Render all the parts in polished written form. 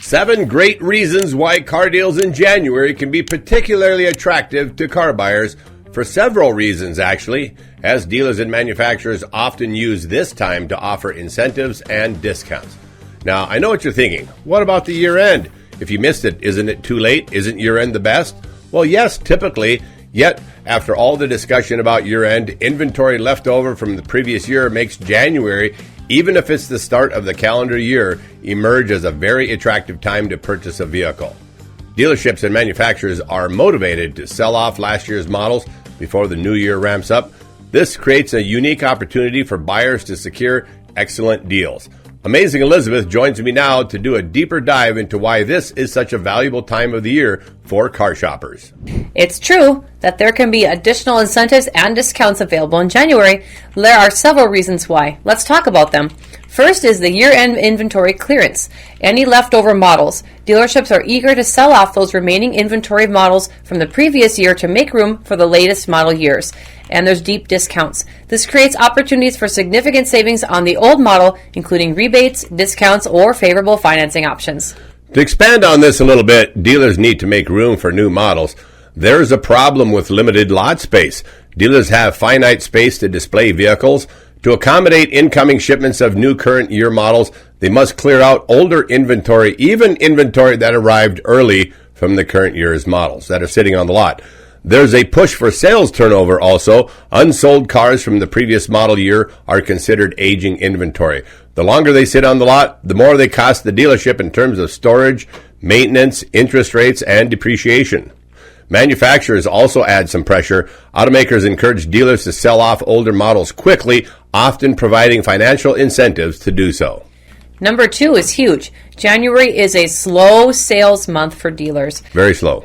7 great reasons why car deals in January can be particularly attractive to car buyers, for several reasons actually, as dealers and manufacturers often use this time to offer incentives and discounts. Now, I know what you're thinking. What about the year end? If you missed it, isn't it too late? Isn't year end the best? Well, yes, typically. Yet, after all the discussion about year end, inventory left over from the previous year makes January, even if it's the start of the calendar year, emerge as a very attractive time to purchase a vehicle. Dealerships and manufacturers are motivated to sell off last year's models before the new year ramps up. This creates a unique opportunity for buyers to secure excellent deals. Amazing Elizabeth joins me now to do a deeper dive into why this is such a valuable time of the year for car shoppers. It's true that there can be additional incentives and discounts available in January. There are several reasons why. Let's talk about them. First is the year-end inventory clearance. Any leftover models. Dealerships are eager to sell off those remaining inventory of models from the previous year to make room for the latest model years. And there's deep discounts. This creates opportunities for significant savings on the old model, including rebates, discounts, or favorable financing options. To expand on this a little bit, dealers need to make room for new models. There's a problem with limited lot space. Dealers have finite space to display vehicles. To accommodate incoming shipments of new current year models, they must clear out older inventory, even inventory that arrived early from the current year's models that are sitting on the lot. There's a push for sales turnover also. Unsold cars from the previous model year are considered aging inventory. The longer they sit on the lot, the more they cost the dealership in terms of storage, maintenance, interest rates, and depreciation. Manufacturers also add some pressure. Automakers encourage dealers to sell off older models quickly, often providing financial incentives to do so. Number 2 is huge. January is a slow sales month for dealers. Very slow.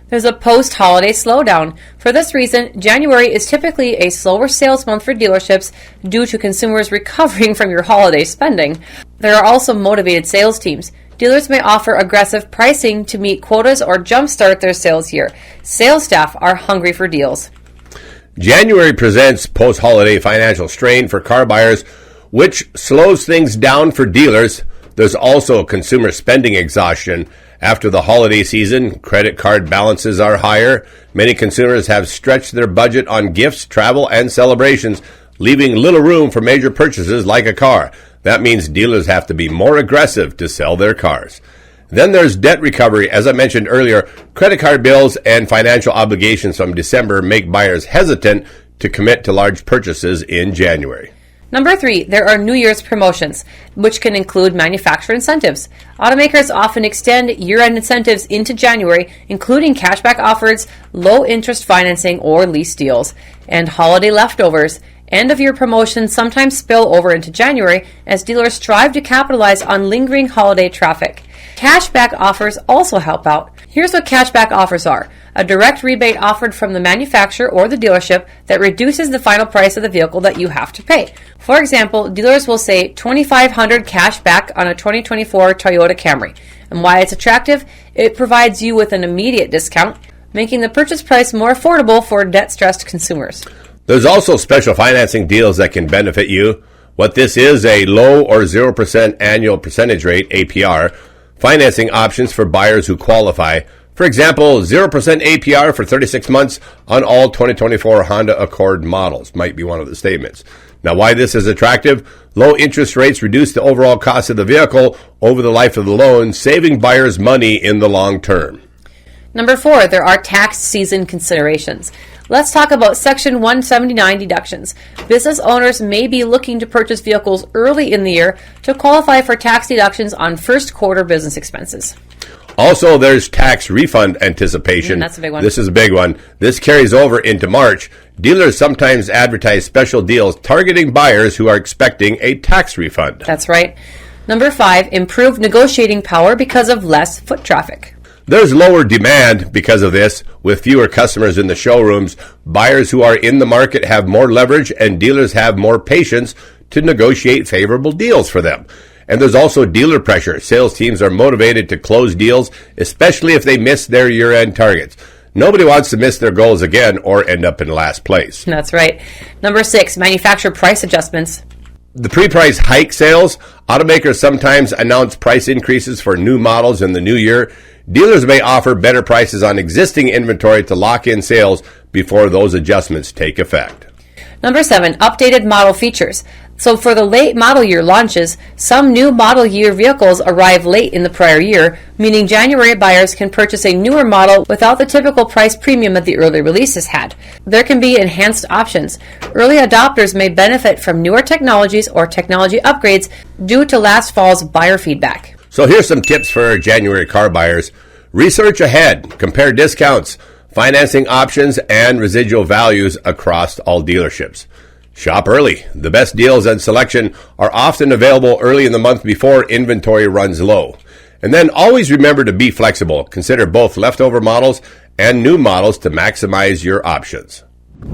There's a post-holiday slowdown. For this reason, January is typically a slower sales month for dealerships due to consumers recovering from your holiday spending. There are also motivated sales teams. Dealers may offer aggressive pricing to meet quotas or jumpstart their sales year. Sales staff are hungry for deals. January presents post-holiday financial strain for car buyers, which slows things down for dealers. There's also consumer spending exhaustion. After the holiday season, credit card balances are higher. Many consumers have stretched their budget on gifts, travel, and celebrations, leaving little room for major purchases like a car. That means dealers have to be more aggressive to sell their cars. Then there's debt recovery. As I mentioned earlier, credit card bills and financial obligations from December make buyers hesitant to commit to large purchases in January. Number 3, there are New Year's promotions, which can include manufacturer incentives. Automakers often extend year-end incentives into January, including cashback offers, low-interest financing, or lease deals, and holiday leftovers. End-of-year promotions sometimes spill over into January as dealers strive to capitalize on lingering holiday traffic. Cashback offers also help out. Here's what cashback offers are. A direct rebate offered from the manufacturer or the dealership that reduces the final price of the vehicle that you have to pay. For example, dealers will say $2,500 cash back on a 2024 Toyota Camry. And why it's attractive? It provides you with an immediate discount, making the purchase price more affordable for debt-stressed consumers. There's also special financing deals that can benefit you. What this is, a low or 0% annual percentage rate, APR, financing options for buyers who qualify. For example, 0% APR for 36 months on all 2024 Honda Accord models might be one of the statements. Now, why this is attractive? Low interest rates reduce the overall cost of the vehicle over the life of the loan, saving buyers money in the long term. Number 4, there are tax season considerations. Let's talk about Section 179 deductions. Business owners may be looking to purchase vehicles early in the year to qualify for tax deductions on first quarter business expenses. Also, there's tax refund anticipation. That's a big one. This is a big one. This carries over into March. Dealers sometimes advertise special deals targeting buyers who are expecting a tax refund. That's right. Number 5, improved negotiating power because of less foot traffic. There's lower demand because of this. With fewer customers in the showrooms, buyers who are in the market have more leverage and dealers have more patience to negotiate favorable deals for them. And there's also dealer pressure. Sales teams are motivated to close deals, especially if they miss their year-end targets. Nobody wants to miss their goals again or end up in last place. That's right. Number 6, manufacturer price adjustments. The pre-price hike sales, automakers sometimes announce price increases for new models in the new year. Dealers may offer better prices on existing inventory to lock in sales before those adjustments take effect. Number 7, updated model features. So for the late model year launches, some new model year vehicles arrive late in the prior year, meaning January buyers can purchase a newer model without the typical price premium that the early releases had. There can be enhanced options. Early adopters may benefit from newer technologies or technology upgrades due to last fall's buyer feedback. So here's some tips for January car buyers. Research ahead, compare discounts, financing options, and residual values across all dealerships. Shop early. The best deals and selection are often available early in the month before inventory runs low. And then always remember to be flexible. Consider both leftover models and new models to maximize your options.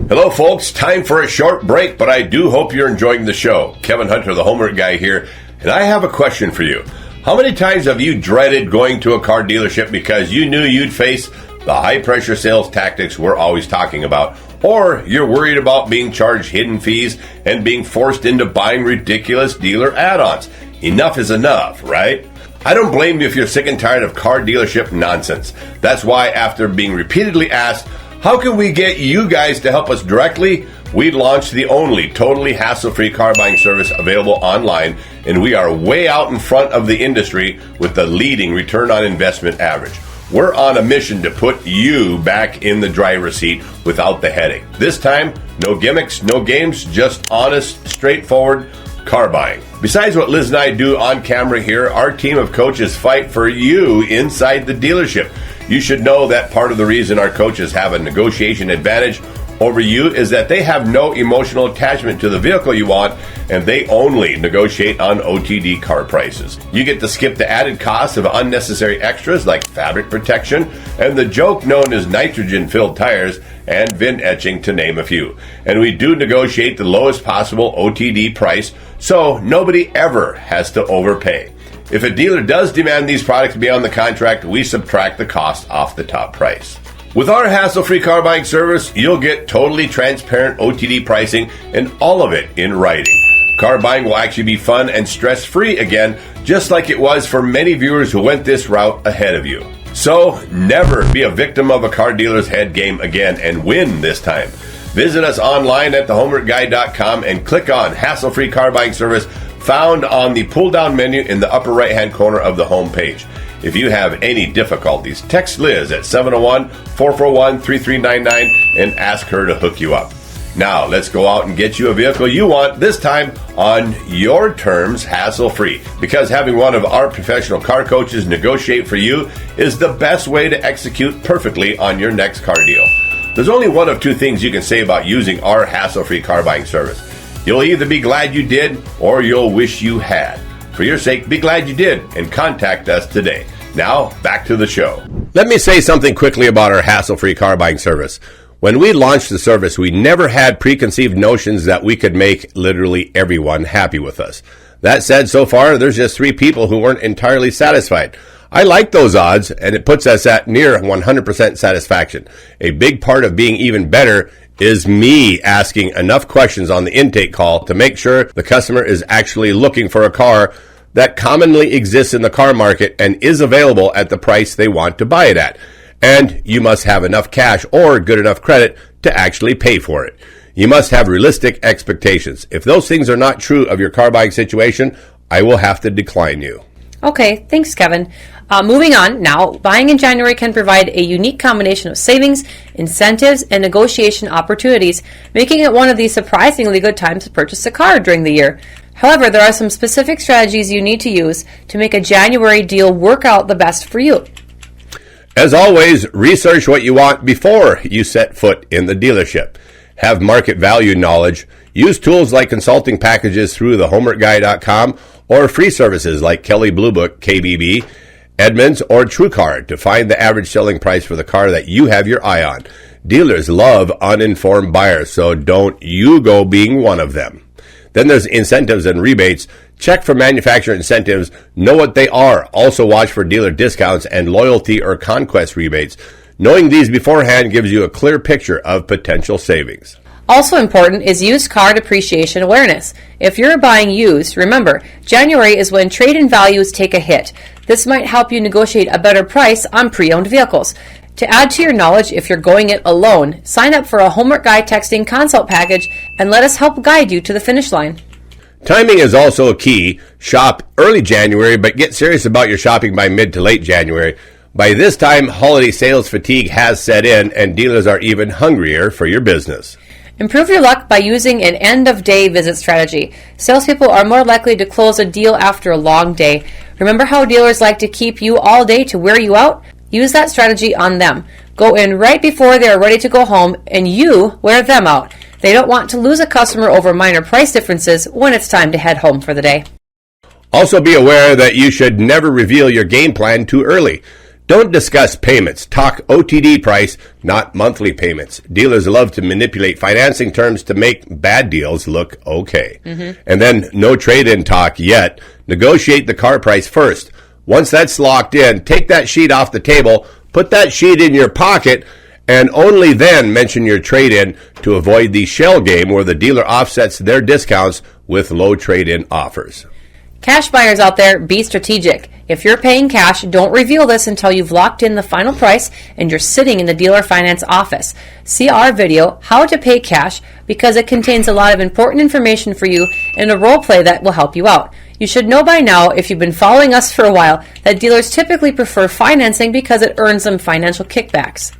Hello folks, time for a short break, but I do hope you're enjoying the show. Kevin Hunter, the Homework Guy here, and I have a question for you. How many times have you dreaded going to a car dealership because you knew you'd face the high-pressure sales tactics we're always talking about? Or you're worried about being charged hidden fees and being forced into buying ridiculous dealer add-ons. Enough is enough, right? I don't blame you if you're sick and tired of car dealership nonsense. That's why after being repeatedly asked, how can we get you guys to help us directly? We launched the only totally hassle-free car buying service available online, and we are way out in front of the industry with the leading return on investment average. We're on a mission to put you back in the driver's seat without the headache. This time, no gimmicks, no games, just honest, straightforward car buying. Besides what Liz and I do on camera here, our team of coaches fight for you inside the dealership. You should know that part of the reason our coaches have a negotiation advantage over you is that they have no emotional attachment to the vehicle you want, and they only negotiate on OTD car prices. You get to skip the added costs of unnecessary extras like fabric protection and the joke known as nitrogen-filled tires and VIN etching, to name a few. And we do negotiate the lowest possible OTD price, so nobody ever has to overpay. If a dealer does demand these products beyond the contract, we subtract the cost off the top price. With our hassle-free car buying service, you'll get totally transparent OTD pricing and all of it in writing. Car buying will actually be fun and stress-free again, just like it was for many viewers who went this route ahead of you. So, never be a victim of a car dealer's head game again and win this time. Visit us online at thehomeworkguy.com and click on Hassle-Free Car Buying Service, found on the pull-down menu in the upper right-hand corner of the home page. If you have any difficulties, text Liz at 701-441-3399 and ask her to hook you up. Now, let's go out and get you a vehicle you want, this time on your terms, hassle-free. Because having one of our professional car coaches negotiate for you is the best way to execute perfectly on your next car deal. There's only one of two things you can say about using our hassle-free car buying service. You'll either be glad you did, or you'll wish you had. For your sake, be glad you did and contact us today. Now, back to the show. Let me say something quickly about our hassle-free car buying service. When we launched the service, we never had preconceived notions that we could make literally everyone happy with us. That said, so far, there's just 3 people who weren't entirely satisfied. I like those odds, and it puts us at near 100% satisfaction. A big part of being even better is me asking enough questions on the intake call to make sure the customer is actually looking for a car that commonly exists in the car market and is available at the price they want to buy it at. And you must have enough cash or good enough credit to actually pay for it. You must have realistic expectations. If those things are not true of your car buying situation, I will have to decline you. Okay, thanks, Kevin. Moving on now, buying in January can provide a unique combination of savings, incentives, and negotiation opportunities, making it one of the surprisingly good times to purchase a car during the year. However, there are some specific strategies you need to use to make a January deal work out the best for you. As always, research what you want before you set foot in the dealership. Have market value knowledge. Use tools like consulting packages through thehomeworkguy.com or free services like Kelley Blue Book, KBB, Edmunds, or TrueCar to find the average selling price for the car that you have your eye on. Dealers love uninformed buyers, so don't you go being one of them. Then there's incentives and rebates. Check for manufacturer incentives. Know what they are. Also watch for dealer discounts and loyalty or conquest rebates. Knowing these beforehand gives you a clear picture of potential savings. Also important is used car depreciation awareness. If you're buying used, remember, January is when trade-in values take a hit. This might help you negotiate a better price on pre-owned vehicles. To add to your knowledge, if you're going it alone, sign up for a Homework Guy texting consult package and let us help guide you to the finish line. Timing is also a key. Shop early January, but get serious about your shopping by mid to late January. By this time, holiday sales fatigue has set in, and dealers are even hungrier for your business. Improve your luck by using an end-of-day visit strategy. Salespeople are more likely to close a deal after a long day. Remember how dealers like to keep you all day to wear you out? Use that strategy on them. Go in right before they are ready to go home, and you wear them out. They don't want to lose a customer over minor price differences when it's time to head home for the day. Also be aware that you should never reveal your game plan too early. Don't discuss payments. Talk OTD price, not monthly payments. Dealers love to manipulate financing terms to make bad deals look okay. And then no trade-in talk yet. Negotiate the car price first. Once that's locked in, take that sheet off the table, put that sheet in your pocket, and only then mention your trade-in to avoid the shell game where the dealer offsets their discounts with low trade-in offers. Cash buyers out there, be strategic. If you're paying cash, don't reveal this until you've locked in the final price and you're sitting in the dealer finance office. See our video, How to Pay Cash, because it contains a lot of important information for you and a role play that will help you out. You should know by now, if you've been following us for a while, that dealers typically prefer financing because it earns them financial kickbacks.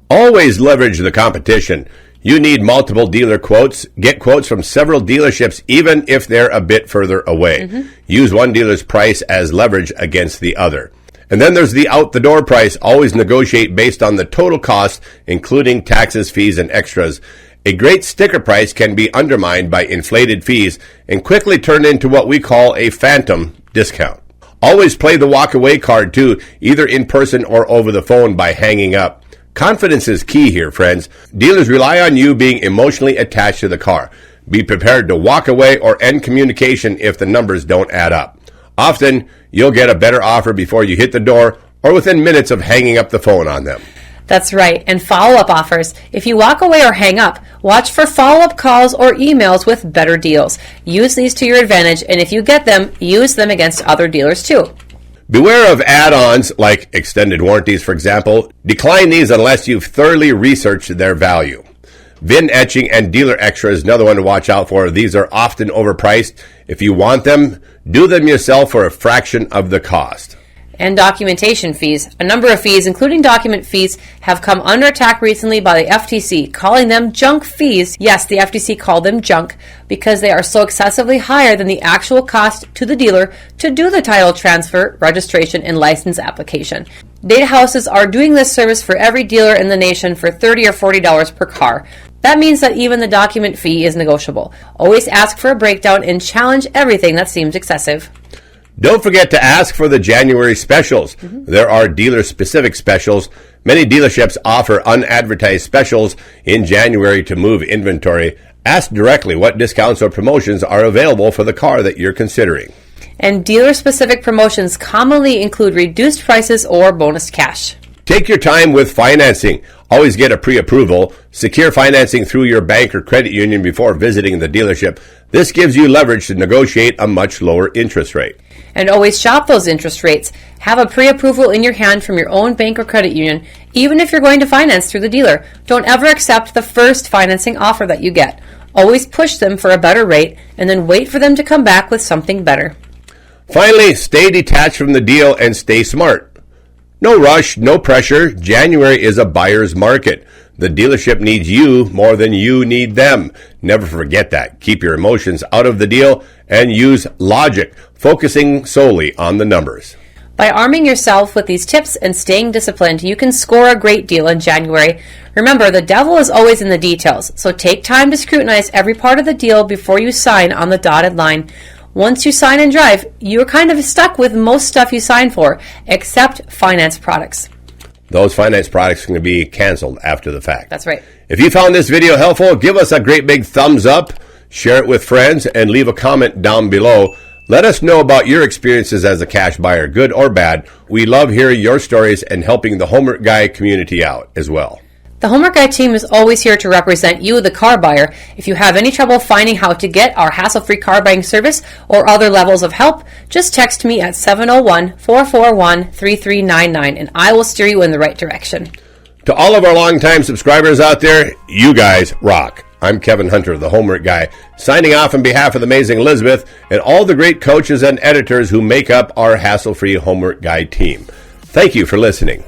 Always leverage the competition. You need multiple dealer quotes. Get quotes from several dealerships, even if they're a bit further away. Use one dealer's price as leverage against the other. And then there's the out-the-door price. Always negotiate based on the total cost, including taxes, fees, and extras. A great sticker price can be undermined by inflated fees and quickly turn into what we call a phantom discount. Always play the walk-away card, too, either in person or over the phone by hanging up. Confidence is key here, friends. Dealers rely on you being emotionally attached to the car. Be prepared to walk away or end communication if the numbers don't add up. Often, you'll get a better offer before you hit the door or within minutes of hanging up the phone on them. That's right, and follow-up offers. If you walk away or hang up, watch for follow-up calls or emails with better deals. Use these to your advantage, and if you get them, use them against other dealers too. Beware of add-ons like extended warranties, for example. Decline these unless you've thoroughly researched their value. VIN etching and dealer extra is another one to watch out for. These are often overpriced. If you want them, do them yourself for a fraction of the cost. And documentation fees. A number of fees, including document fees, have come under attack recently by the FTC, calling them junk fees. Yes, the FTC called them junk because they are so excessively higher than the actual cost to the dealer to do the title transfer, registration, and license application. Data houses are doing this service for every dealer in the nation for $30 or $40 per car. That means that even the document fee is negotiable. Always ask for a breakdown and challenge everything that seems excessive. Don't forget to ask for the January specials. There are dealer-specific specials. Many dealerships offer unadvertised specials in January to move inventory. Ask directly what discounts or promotions are available for the car that you're considering. And dealer-specific promotions commonly include reduced prices or bonus cash. Take your time with financing. Always get a pre-approval. Secure financing through your bank or credit union before visiting the dealership. This gives you leverage to negotiate a much lower interest rate. And always shop those interest rates. Have a pre-approval in your hand from your own bank or credit union, even if you're going to finance through the dealer. Don't ever accept the first financing offer that you get. Always push them for a better rate and then wait for them to come back with something better. Finally, stay detached from the deal and stay smart. No rush, no pressure. January is a buyer's market. The dealership needs you more than you need them. Never forget that. Keep your emotions out of the deal and use logic, focusing solely on the numbers. By arming yourself with these tips and staying disciplined, you can score a great deal in January. Remember, the devil is always in the details, so take time to scrutinize every part of the deal before you sign on the dotted line. Once you sign and drive, you're kind of stuck with most stuff you sign for, except finance products. Those finance products are going to be canceled after the fact. That's right. If you found this video helpful, give us a great big thumbs up, share it with friends, and leave a comment down below. Let us know about your experiences as a cash buyer, good or bad. We love hearing your stories and helping the Homework Guy community out as well. The Homework Guide team is always here to represent you, the car buyer. If you have any trouble finding how to get our hassle-free car buying service or other levels of help, just text me at 701-441-3399 and I will steer you in the right direction. To all of our longtime subscribers out there, you guys rock. I'm Kevin Hunter, the Homework Guy, signing off on behalf of the amazing Elizabeth and all the great coaches and editors who make up our hassle-free Homework Guide team. Thank you for listening.